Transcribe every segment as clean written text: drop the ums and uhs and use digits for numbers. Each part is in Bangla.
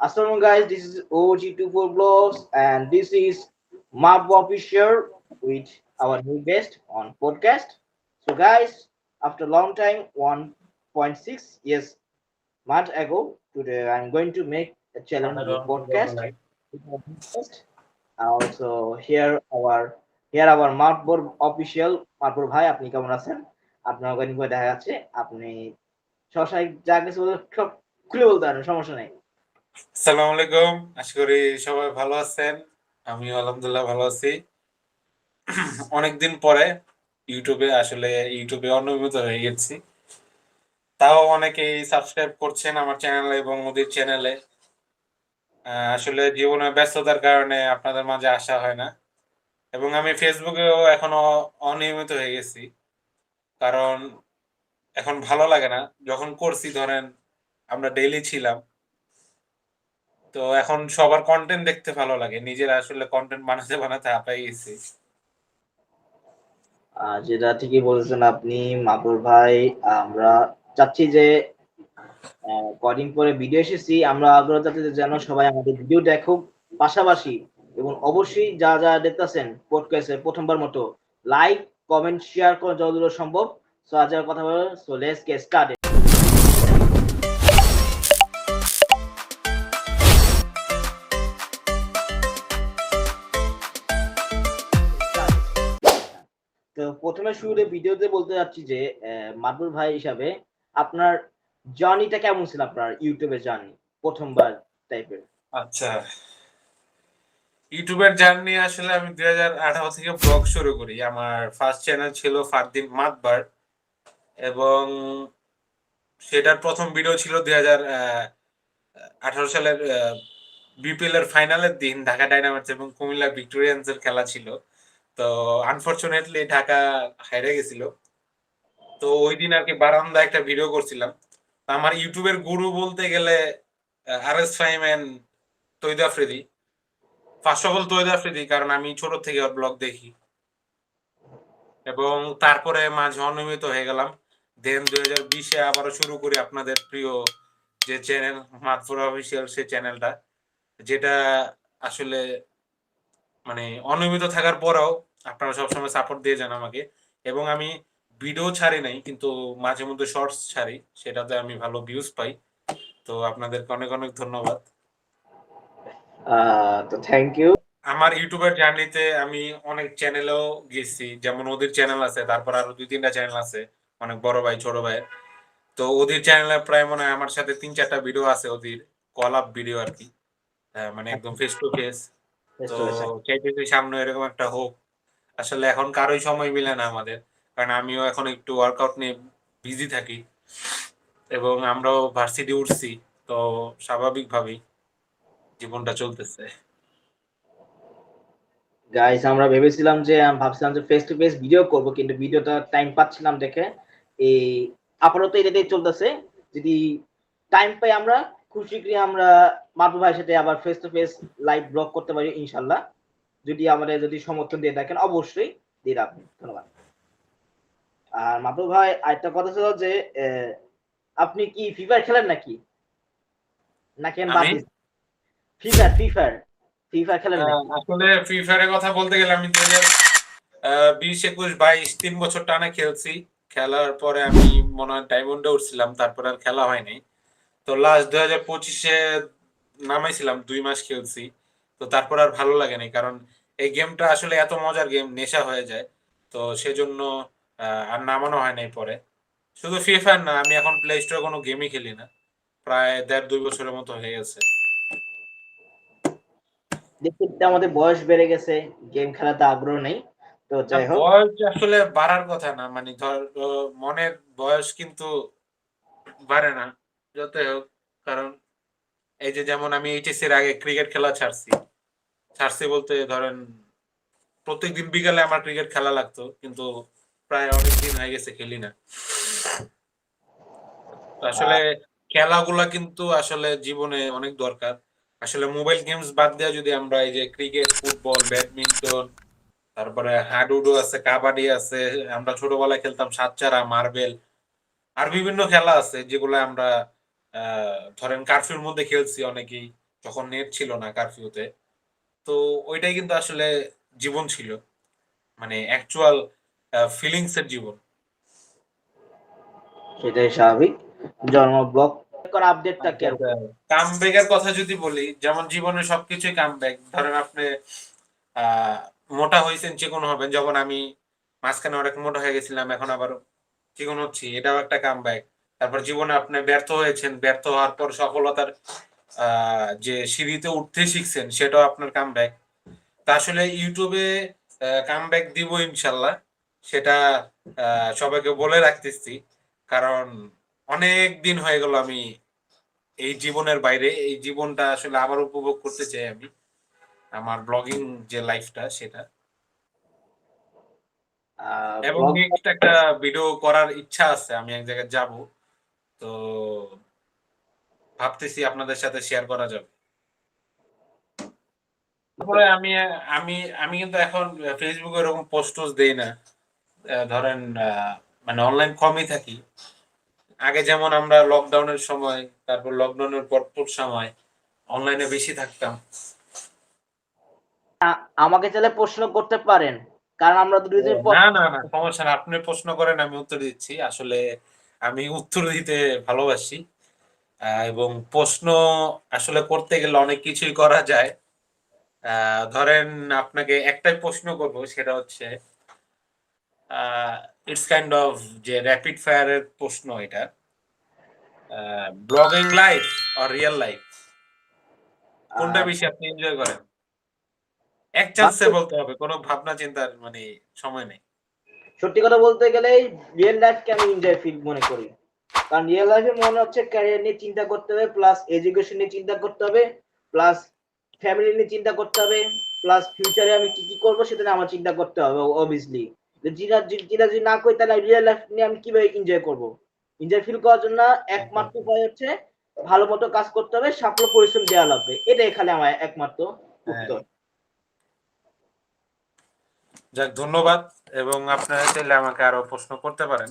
Assalamu guys, this is OG24 Blogs and this is Map Official with our new guest on podcast. So guys, after a long time, 1.6 years month ago, today I'm going to make a challenge with podcast. Also here our Matbar official Matbar ভাই আপনি কেমন আছেন? আপনার ওখানে করে দেখা যাচ্ছে আপনি সবসময় যা কিছু সব খুলে বলতে পারেন, সমস্যা নেই। আসসালামু আলাইকুম, আশা করি সবাই ভালো আছেন। আমিও আলহামদুলিল্লাহ ভালো আছি। অনেকদিন পরে ইউটিউবে অনিয়মিত হয়ে গেছি, তাও অনেকেই সাবস্ক্রাইব করছেন আমার চ্যানেলে এবং ওদের চ্যানেলে। আসলে জীবনের ব্যস্ততার কারণে আপনাদের মাঝে আসা হয় না, এবং আমি ফেসবুকেও এখনো অনিয়মিত হয়ে গেছি, কারণ এখন ভালো লাগে না। যখন করছি ধরেন আমরা ডেইলি ছিলাম, তো এখন সবার কন্টেন্ট দেখতে ভালো লাগে, নিজের আসলে কন্টেন্ট বানাতে বানাতে হাঁপাই গেছি। যেটা ঠিকই বলেছেন আপনি মাতবর ভাই। আমরা চাচ্ছি যে কদিন পরে ভিডিও এসেছি, আমরা আগ্রহ যাতে যেন সবাই আমাদের ভিডিও দেখুক, পাশাপাশি এবং অবশ্যই যা যা দেখতেছেন পডকাস্টে প্রথমবার মতো লাইক কমেন্ট শেয়ার করে যতদূর সম্ভব। সো আজ আর কথা বলবো, সো লেটস গেট স্টার্টেড। তো প্রথমে শুরুতে ভিডিওতে বলতে যাচ্ছি যে মাদবুর ভাই হিসাবে আপনার জার্নিটা কেমন ছিল, আপনার ইউটিউবের জার্নি প্রথমবার টাইপের? আচ্ছা, ইউটিউবের জার্নি আসলে আমি 2018 থেকে ব্লগ শুরু করি। আমার ফার্স্ট চ্যানেল ছিল ফারদিন মাতবার, এবং সেটার প্রথম ভিডিও ছিল 2018 সালের বিপিএল এর ফাইনালের দিন ঢাকা ডায়নামাইটস এবং কুমিল্লা ভিক্টোরিয়ান্স এর খেলা ছিল। তো আনফরচুনেটলি ঢাকা হেরে গেছিল। তো ওই দিন আর কি বারান্দা একটা ভিডিও করছিলাম। আমার ইউটিউবের গুরু বলতে গেলে R S Fahim and Tawhid Afridi. First of all Tawhid Afridi, কারণ আমি ছোট থেকে ওর ব্লগ দেখি, এবং তারপরে মাঝে অনিয়মিত হয়ে গেলাম। দেন 2020-এ আবারও শুরু করি আপনাদের প্রিয় যে চ্যানেল মাতফুরা অফিসিয়াল, সেই চ্যানেলটা, যেটা আসলে মানে অনিয়মিত থাকার পরেও আপনারা সবসময় সাপোর্ট দিয়ে যান আমাকে, এবং আমি ভিডিও ছাড়ি নাই কিন্তু মাঝে মধ্যে শর্টস ছাড়ি, সেটাতে আমি ভালো ভিউজ পাই। তো আপনাদেরকে অনেক অনেক ধন্যবাদ। তো থ্যাংক ইউ। আমার ইউটিউবের জার্নিতে আমি অনেক চ্যানেলেও গেছি, যেমন ওদের চ্যানেল আছে, তারপর আরো 2-3টা চ্যানেল আছে অনেক বড় ভাই ছোট ভাই। তো ওদের চ্যানেলে প্রায় মনে হয় আমার সাথে 3-4টা ভিডিও আছে, ওদের কল আপ ভিডিও আর কি, মানে একদম ফেস টু ফেস। তো চাইতেছি সামনে এরকম একটা হোক। আসলে এখন কারোই সময় মিলে না আমাদের, কারণ আমিও এখন একটু ওয়ার্কআউট নিয়ে বিজি থাকি, এবং আমরাও ভার্সিটি উঠছি, তো স্বাভাবিকভাবেই জীবনটা চলতেছে। গাইস, আমরা ভেবেছিলাম যে ভাবছিলাম যে ফেস টু ফেস ভিডিও করব, কিন্তু ভিডিওটা টাইম পাচ্ছিলাম দেখে এই আপাতত এটাতেই চলতেছে। যদি টাইম পাই আমরা খুশি করি আমরা মাদবুর ভাইয়ের সাথে আবার face to face live blog করতে পারি ইনশাল্লাহ, যদি সমর্থন দিয়ে থাকেন অবশ্যই দিয়ে রাখবেন। ধন্যবাদ। আর মাদবুর ভাই আরেকটা কথা ছিল যে আপনি কি ফ্রি ফায়ার খেলেন নাকি নাকি বাদ আমি দিয়েছেন? Free fire free fire free fire খেলেন নাকি? আসলে ফ্রি ফায়ারের কথা বলতে গেলে আমি 2020, 2021, 2022 3 বছর টানা খেলছি। খেলার পরে আমি মনে হয় ডায়মন্ডে উঠছিলাম, তারপর আর খেলা হয়নি। তো লাস্ট 2025-এ নামাইছিলাম, 2 মাস খেলছি। তো তারপর আর ভালো লাগে নাই, কারণ এই গেমটা আসলে এত মজার গেম, নেশা হয়ে যায়। তো সেজন্য আর নামানো হয় নাই পরে। শুধু ফ্রি ফায়ার না, আমি এখন প্লে স্টোরে কোনো গেমই খেলি না, প্রায় 1.5-2 বছরের মতো হয়ে গেছে। দেখতে দেখতে আমাদের বয়স বেড়ে গেছে, গেম খেলাতে আগ্রহ নেই। তো না, যাই হোক, বয়স আসলে বাড়ার কথা না, মানে ধর মনের বয়স কিন্তু বাড়ে না, যতই হোক। কারণ এই যে যেমন আমি এইচএসসির আগে ক্রিকেট খেলা ছাড়ছি। ছাড়ছি বলতে ধরেন প্রত্যেকদিন বিকালে আমার ক্রিকেট খেলা লাগতো, কিন্তু প্রায় অনেক দিন হয়ে গেছে খেলি না। তো আসলে খেলাগুলা কিন্তু আসলে জীবনে অনেক দরকার। আসলে মোবাইল গেমস বাদ দিয়ে যদি আমরা এই যে ক্রিকেট, ফুটবল, ব্যাডমিন্টন, তারপরে হাডুডু আছে, কাবাডি আছে, আমরা ছোটবেলায় খেলতাম সাতচারা, মার্বেল, আর বিভিন্ন খেলা আছে যেগুলো আমরা ধরেন কারফিউর মধ্যে খেলছি অনেকেই, তখন নেট ছিল না কারফিউতে। তো ওইটাই কিন্তু আসলে জীবন ছিল, মানে অ্যাকচুয়াল ফিলিংস এর জীবন। সেটাই স্বাভাবিক। জন্ম ব্লগ আপডেটটা কি আর কামব্যাকের কথা যদি বলি, যেমন জীবনে সবকিছুই কামব্যাক। ধরেন আপনি মোটা হয়েছেন, চিকন হবেন। যেমন আমি মাঝখানে অনেক মোটা হয়ে গেছিলাম, এখন আবার চিকন হচ্ছি, এটাও একটা কামব্যাক। তারপর জীবনে আপনি ব্যর্থ হয়েছেন, ব্যর্থ হওয়ার পর সফলতার যে সিঁড়িতে উঠতে শিখছেন, সেটাও আপনার কামব্যাক। তা আসলে ইউটিউবে কামব্যাক দিব ইনশাল্লাহ, সেটা সবাইকে বলে রাখতেছি। কারণ অনেক দিন হয়ে গেল আমি এই জীবনের বাইরে, এই জীবনটা আসলে আবার উপভোগ করতে চাই আমি, আমার ব্লগিং যে লাইফটা সেটা। এবং ব্লগ নেক্সট একটা ভিডিও করার ইচ্ছা আছে, আমি এক জায়গায় যাব, তো ভাবতেছি আপনাদের সাথে শেয়ার করা যাবে। তারপরে আমি আমি আমি কিন্তু এখন ফেসবুকে এরকম পোস্ট দেই না। ধরেন মানে অনলাইন কমই থাকি। আগে যেমন আমরা লকডাউনের সময়, তারপর লকডাউনের পরপর সময় অনলাইনে বেশি থাকতাম। আমাকে চাইলে প্রশ্ন করতে পারেন, কারণ আমরা দুজন না না না, সমস্যা না, আপনি প্রশ্ন করেন, আমি উত্তর দিচ্ছি। আসলে আমি উত্তর দিতে ভালোবাসি, এবং প্রশ্ন আসলে করতে গেলে অনেক কিছুই করা যায়। ধরেন আপনাকে একটাই প্রশ্ন করব, সেটা হচ্ছে ইটস কাইন্ড অফ যে র্যাপিড ফায়ারের প্রশ্ন এটা। ব্লগিং লাইফ আর রিয়েল লাইফ, কোনটা বেশি আপনি এনজয় করেন? এক চান্সে বলতে হবে, কোনো ভাবনা চিন্তার মানে সময় নেই। সত্যি কথা বলতে গেলে রিয়েল লাইফকে আমি এনজয় ফিল মনে করি। কারণ রিয়েল লাইফে মনে হচ্ছে ক্যারিয়ার নিয়ে চিন্তা করতে হবে, প্লাস এডুকেশন নিয়ে চিন্তা করতে হবে, প্লাস ফ্যামিলি নিয়ে চিন্তা করতে হবে, প্লাস ফিউচারে আমি কি কি করবো সেটা নিয়ে আমার চিন্তা করতে হবে অবভিয়াসলি। যেটা যদি না করি তাহলে রিয়েল লাইফ নিয়ে আমি কিভাবে এনজয় করবো? এনজয় ফিল করার জন্য একমাত্র উপায় হচ্ছে ভালো মতো কাজ করতে হবে, সাফল্য পরিশ্রম দেওয়া লাগবে। এটাই খালি আমার একমাত্র উত্তর। যাক, ধন্যবাদ। এবং আপনারা চাইলে আমাকে আরো প্রশ্ন করতে পারেন।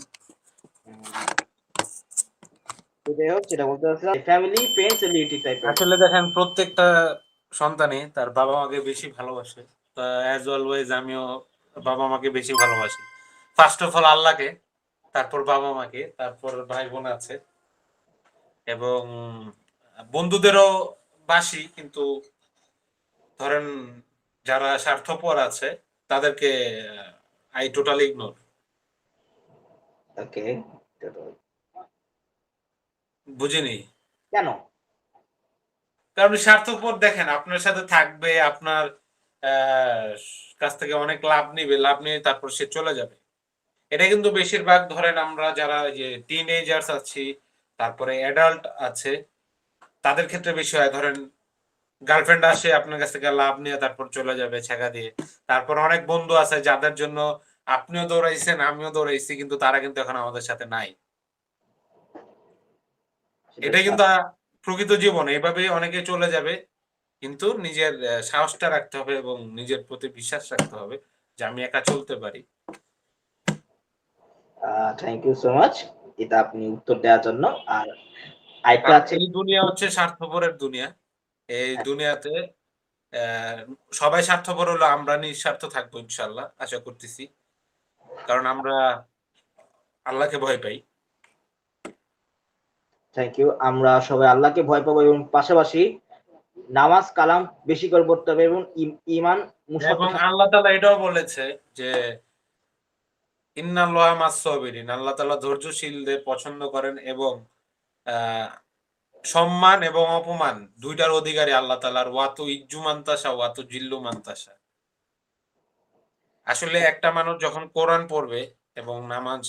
এটাই হোক, যেটা বলতে চাচ্ছিলাম, ফ্যামিলি ফ্রেন্ডস রিলেটিভ টাইপের। আসলে দেখেন, প্রত্যেকটা সন্তানই তার বাবা মাকে বেশি ভালোবাসে। অ্যাজ অলওয়েজ আমিও বাবা মাকে বেশি ভালোবাসি। ফার্স্ট অফ অল আল্লাহকে, তারপর বাবা মাকে, তারপর ভাই বোন আছে, এবং বন্ধুদেরও বাসি। কিন্তু ধরেন যারা স্বার্থপর আছে তাদেরকে আই টোটালি ইগনোর। ওকে, বুঝিনি কেন? কারণ স্বার্থপর, দেখেন আপনার সাথে থাকবে, আপনার আহ, কাছ থেকে অনেক লাভ নিবে, লাভ নিয়ে তারপর সে চলে যাবে। এটা কিন্তু বেশিরভাগ, ধরেন আমরা যারা যে টিনেজার্স আছি, তারপরে অ্যাডাল্ট আছে, তাদের ক্ষেত্রে বেশি হয়। ধরেন গার্লফ্রেন্ড আসে আপনার কাছ থেকে লাভ নিয়ে তারপর চলে যাবে ছেঁকা দিয়ে। তারপর অনেক বন্ধু আছে যাদের জন্য আপনিও দৌড়াইছেন, আমিও দৌড়াইছি, কিন্তু তারা কিন্তু এখন আমাদের সাথে নাই। এটা কিন্তু প্রকৃত জীবন, এইভাবেই অনেকে চলে যাবে। কিন্তু নিজের সাহসটা রাখতে হবে এবং নিজের প্রতি বিশ্বাস রাখতে হবে যে আমি একা চলতে পারি। থ্যাংক ইউ সো মাচ এটা আপনি উত্তর দেওয়ার জন্য। আর আরেকটা কারণ আছে, এই দুনিয়া হচ্ছে স্বার্থপরের দুনিয়া। এই দুনিয়াতে সবাই স্বার্থপর হলো, আমরা নিঃস্বার্থ থাকবো ইনশাল্লাহ, আশা করতেছি। কারণ আমরা আল্লাহকে ভয় পাই। Thank you. আমরা সবাই আল্লাহকে ভয় পাবো এবং পাশাপাশি নামাজ কালাম বেশি করে পড়তে হবে এবং ইমান এবং আল্লাহ তাআলা এটাও বলেছে যে ইন্নাল্লাহা মাস-সাবিরিন, আল্লাহ তাআলা ধৈর্যশীলদের পছন্দ করেন, এবং আহ, সম্মান এবং অপমান দুইটার অধিকারী আল্লাহ তাআলার। ওয়াতু ইজ্জু মান্তাসা ওয়াতু জিল্লু মান্তাসা। আসলে একটা মানুষ যখন কোরআন পড়বে এবং নামাজ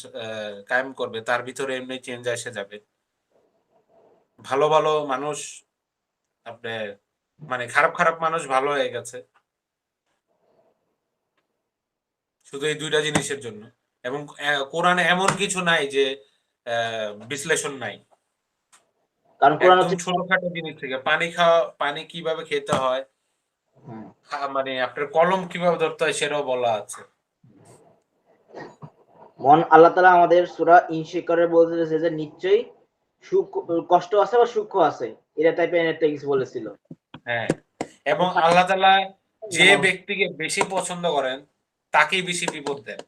কায়েম করবে, তার ভিতরে এমনি চেঞ্জ এসে যাবে। ভালো ভালো মানুষ আপনার, মানে খারাপ খারাপ মানুষ ভালো হয়ে গেছে শুধু এই দুইটা জিনিসের জন্য। এবং কোরআনে এমন কিছু নাই যে বিশ্লেষণ নাই। কারণ কোরআন একদম হচ্ছে ছোটখাটো জিনিস থেকে পানি খাওয়া, পানি কিভাবে খেতে হয়, মানে আপনার কলম কিভাবে ধরতে হয়, সেটাও বলা আছে। মন আল্লাহ তাআলা আমাদের সূরা ইনশিকরে বলতেছে যে নিশ্চয়ই সুখ কষ্ট আছে বা সুখ আছে, এটা টাইপের একটা কিছু বলেছিল। হ্যাঁ, এবং আল্লাহ তাআলা যে ব্যক্তিকে বেশি পছন্দ করেন তাকেই বেশি বিপদ দেন।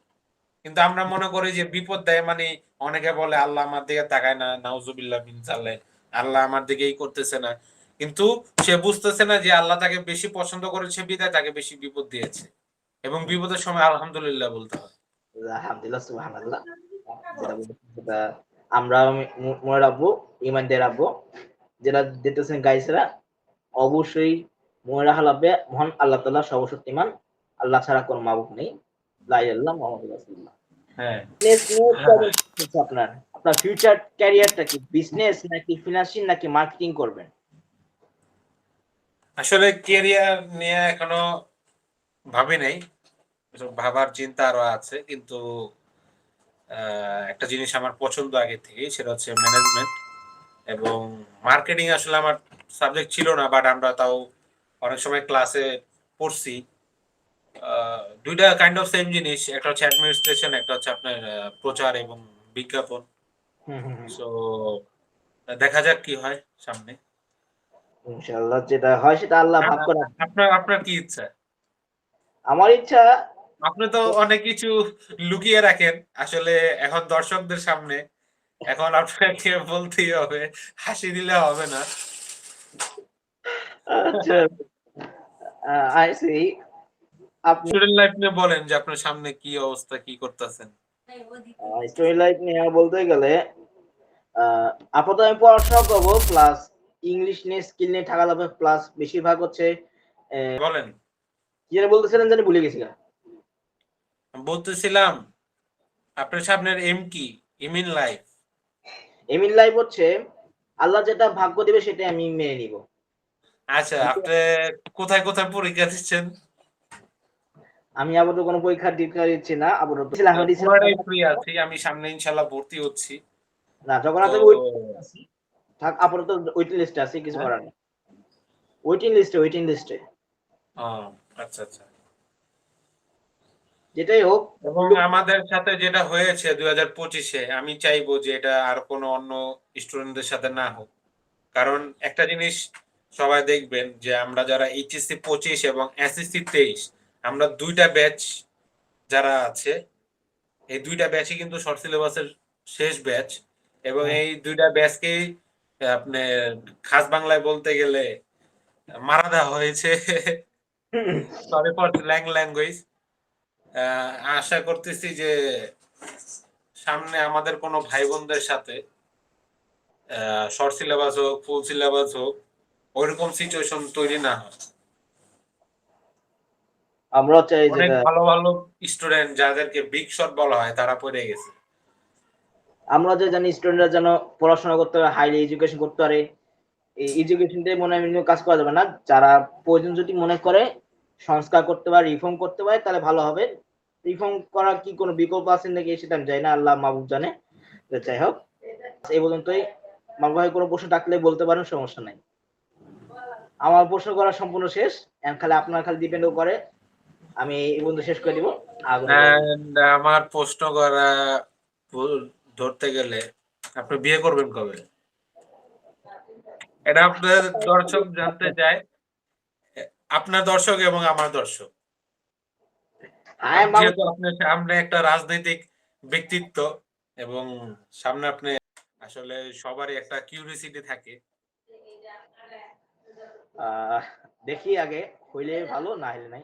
কিন্তু আমরা মনে করি যে বিপদ দেয় মানে অনেকে বলে আল্লাহ আমার দিকে তাকায় না, নাউজুবিল্লাহ মিন যালিক, আল্লাহ আমার দিকে এই করতেছে না। কিন্তু সে বুঝতেছে না যে আল্লাহ তাকে বেশি পছন্দ করেছে বিধায় তাকে বেশি বিপদ দিয়েছে। এবং বিপদের সময় আলহামদুলিল্লাহ বলতে হয়। আলহামদুলিল্লাহ, সুবহানাল্লাহ। যেটা বলতেছেন সেটা আমরা মনে রাখবো, ইমান দিয়ে রাখবো। যেটা দিতেছেন গাইসরা, অবশ্যই মনে রাখা লাগবে, মহান আল্লাহ তাআলা সর্বশক্তিমান, আল্লাহ ছাড়া কোনো মাবুদ নেই। লা ইলাহা ইল্লাল্লাহ মুহাম্মাদুর রাসূলুল্লাহ। হ্যাঁ। আপনার আপনার ফিউচার ক্যারিয়ারটা কি বিজনেস নাকি ফিন্যান্সিয়াল নাকি মার্কেটিং করবেন? আসলে ক্যারিয়ার নিয়ে এখনো ভাবি নাই। এসব ভাবার চিন্তা আরো আছে। কিন্তু একটা জিনিস আমার পছন্দ আগে থেকেই, সেটা হচ্ছে ম্যানেজমেন্ট এবং মার্কেটিং। আসলে আমার সাবজেক্ট ছিল না, বাট আমরা তাও অনেক সময় ক্লাসে পড়ছি। ২ টা কাইন্ড অফ সেম জিনিস। একটা হচ্ছে অ্যাডমিনিস্ট্রেশন, একটা হচ্ছে আপনার প্রচার এবং বিজ্ঞাপন। হুম। সো দেখা যাক কি হয় সামনে। ইনশাআল্লাহ যেটা হয় সেটা আল্লাহ আ ভাগ আ করে। আপনার আপনার কি ইচ্ছা? আমার ইচ্ছা আপনি তো অনেক কিছু লুকিয়ে রাখেন। আসলে এখন দর্শকদের সামনে এখন আপনাকে বলতেই হবে, হাসি দিলে হবে না। আচ্ছা, I see. আপনি স্টুডেন্ট লাইফ নিয়ে বলেন যে আপনার সামনে কি অবস্থা, কি করতেছেন? স্টোরি লাইফ নিয়ে বলতে গেলে আপাতত আমি পড়াশোনা করবো, প্লাস ইংলিশ নিয়ে স্কিল নিয়ে থাকা লাগবে, প্লাস বেশিরভাগ হচ্ছে বলেন। কি যেন বলতেছিলেন জানি ভুলে গেছি। বলতেছিলাম আপনার সামনের এম কি? Aim in life? Aim in life হচ্ছে আল্লাহ যেটা ভাগ্য দিবে সেটাই আমি মেনে নিব। আচ্ছা, আপনি কোথায়, কোথায় পরীক্ষা দিচ্ছেন? আমি আপাতত কোনো পরীক্ষা দিচ্ছি না। আপাতত পুরাটাই ফ্রি আছি। আমি সামনে ইনশাআল্লাহ ভর্তি হচ্ছি। না, তো জগন্নাথ আমি আছি। থাক, আপাতত ওয়েটিং লিস্টে আছি, কিছু হ্যাঁ? করার নেই। ওয়েটিং লিস্টে। ও আচ্ছা, আচ্ছা। যেটাই হোক। এবং আমাদের সাথে যেটা হয়েছে ২০২৫-এ, আমি চাইবো যে এটা আর কোনো অন্য স্টুডেন্টদের সাথে না হোক। কারণ একটা জিনিস সবাই দেখবেন যে আমরা যারা এইচএসসি ২৫ এবং এসএসসি ২৩, আমরা ২ টা ব্যাচ যারা আছে, এই ২ টা ব্যাচই কিন্তু শর্ট সিলেবাসের শেষ ব্যাচ এবং এই ২ টা ব্যাচকেই আপনার খাস বাংলায় বলতে গেলে মারা দেওয়া হয়েছে। Sorry for slang language. আশা করতেছি যে সামনে আমাদের কোনো ভাই বোনদের সাথে শর্ট সিলেবাস হোক, ফুল সিলেবাস হোক, ওইরকম সিচুয়েশন তৈরি না হয়। আমরাও চাই অনেক যেটা ভালো, ভালো স্টুডেন্ট যাদেরকে বিগ শট বলা হয় তারা পড়ে গেছে। আমরা যে জানি স্টুডেন্টরা যেন পড়াশোনা করতে পারে, হাইলি এডুকেশন করতে পারে। এই এডুকেশনটাই মনে হয় মিনিমাম কাজ করা যাবে না। যারা প্রয়োজন যদি মনে করে সংস্কার করতে পারে, রিফর্ম করতে পারে, তাহলে ভালো হবে। রিফর্ম করার কি কোনো বিকল্প আছে নাকি সেটা আমি জানি না, আল্লাহ মাহবুব জানে। তো যাই হোক, এই পর্যন্তই। মাহবুব ভাই কোনো প্রশ্ন থাকলে বলতে পারেন, সমস্যা নাই। আমার প্রশ্ন করা সম্পূর্ণ শেষ। এখন খালি আপনার খালি ডিপেন্ড করে। আমি এই পর্যন্ত শেষ করে দিব। আগুন অ্যান্ড আমার প্রশ্ন করা ধরতে গেলে আপনি বিয়ে করবেন কবে? এটা আপনার দর্শক জানতে চায়। আপনার দর্শক এবং আমার দর্শক। যেহেতু আপনার সামনে একটা রাজনৈতিক ব্যক্তিত্ব এবং সামনে আপনি, আসলে সবারই একটা কিউরিওসিটি থাকে। দেখি আগে, হইলে ভালো, না হইলে নাই।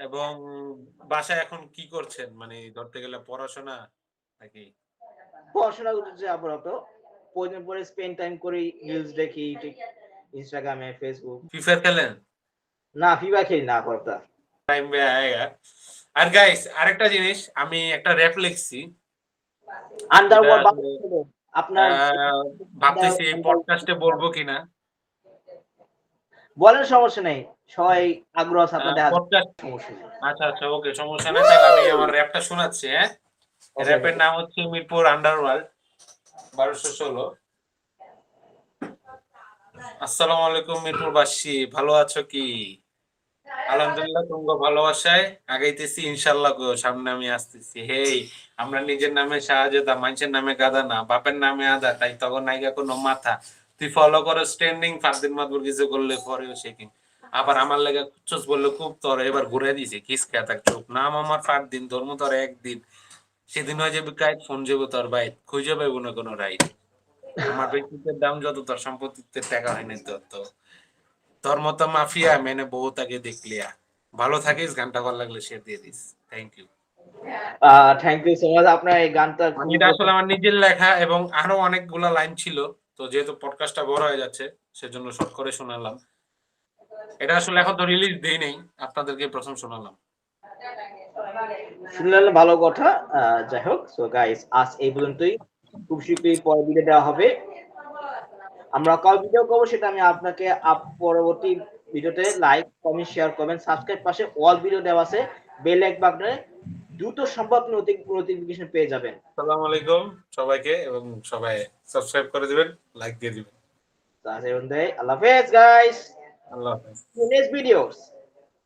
এবং বাসায় এখন কি করছেন? মানে ধরতে গেলে পড়াশোনা নাকি? পড়াশোনা করতেছি আপাতত। প্রয়োজন পড়ে স্পেন্ড টাইম করি, রিলস দেখি, ইনস্টাগ্রামে, ফেসবুক। ফ্রি ফায়ার খেলেন? না, ফিফা খেলি না আপাতত। টাইম বে আয়েগা। আর গাইস আরেকটা জিনিস, আমি একটা র‍্যাপ লিখছি। এটা আন্ডারওয়ার্ল্ড আসলে আ আপনার ভাবতেছি এই পডকাস্টে বলবো কিনা। বলেন, সমস্যা নেই। সবাই আগ্রহ আছে আপনার দেখার জন্য। পডকাস্ট সমস্যা নেই। আচ্ছা, আচ্ছা, ওকে, সমস্যা নাই। তাহলে আমি আমার র‍্যাপটা শোনাচ্ছি, হ্যাঁ? ওকে, র‍্যাপের নাম হচ্ছে মিরপুর আন্ডারওয়ার্ল্ড ১২১৬। আসসালামু আলাইকুম মিরপুরবাসী, ভালো আছো কি? আলহামদুলিল্লাহ তোমাকে ভালোবাসায় আগাইতেছি ইনশাল্লাহ গো, সামনে আমি আসতেছি। হেই, আমরা নিজের নামে শাহজাদা, মানুষের নামে গাদা না, বাপের নামে আদা, তাই তখন নাইগা কোনো মাথা। তুই ফলো করো ট্রেন্ডিং, ফারদিন মাদবুর কিছু করলে পরেও শেখিং। আবার আমার লেগে কুচ্ছস বললে খুব, তোর এবার ঘুরে দিছে কিসকা তাক চোখ। নাম আমার ফারদিন, ধর্ম তোর একদিন। সেদিন হয়ে যাবে কাইট, ফোন যাবো তোর বাইট, খুঁজে পাইব না কোনো রাইট। আমার ব্যক্তিত্বের দাম যত, তোর সম্পত্তিতে টাকা হয়নি তত। তোর মতো মাফিয়া মেনে বহুত আগে দেখলিয়া। ভালো থাকিস, গানটা ভালো লাগলে শেয়ার দিয়ে দিস। Thank you. Thank you so much, আপনার এই গানটা মানে খুবই এটা আসলে পছন্দ। আমার নিজের লেখা এবং আরো অনেকগুলা লাইন ছিল। তো যেহেতু পডকাস্টটা বড় হয়ে যাচ্ছে, সেজন্য শর্ট করে শোনালাম। এটা আসলে এখন তো রিলিজ দেই নেই, আপনাদেরকে প্রথম শোনালাম। শুনলেন ভালো কথা। যাই হোক, সো গাইস আজ এই পর্যন্তই। খুব শীঘ্রই পরের ভিডিও দেওয়া হবে। আমরা কল ভিডিও করবো, সেটা আমি আপনাকে পরবর্তী ভিডিওতে লাইক কমেন্ট শেয়ার করবেন, সাবস্ক্রাইব পাশে অল ভিডিও দেওয়া আছে, বেল এক বাটনে দ্রুত সম্ভব নোটিফিকেশন পেয়ে যাবেন। আসসালামু আলাইকুম সবাইকে, এবং সবাই সাবস্ক্রাইব করে দিবেন, লাইক দিয়ে দিবেন। আল্লাহ হাফেজ গাইস, আল্লাহ হাফেজ। Next videos.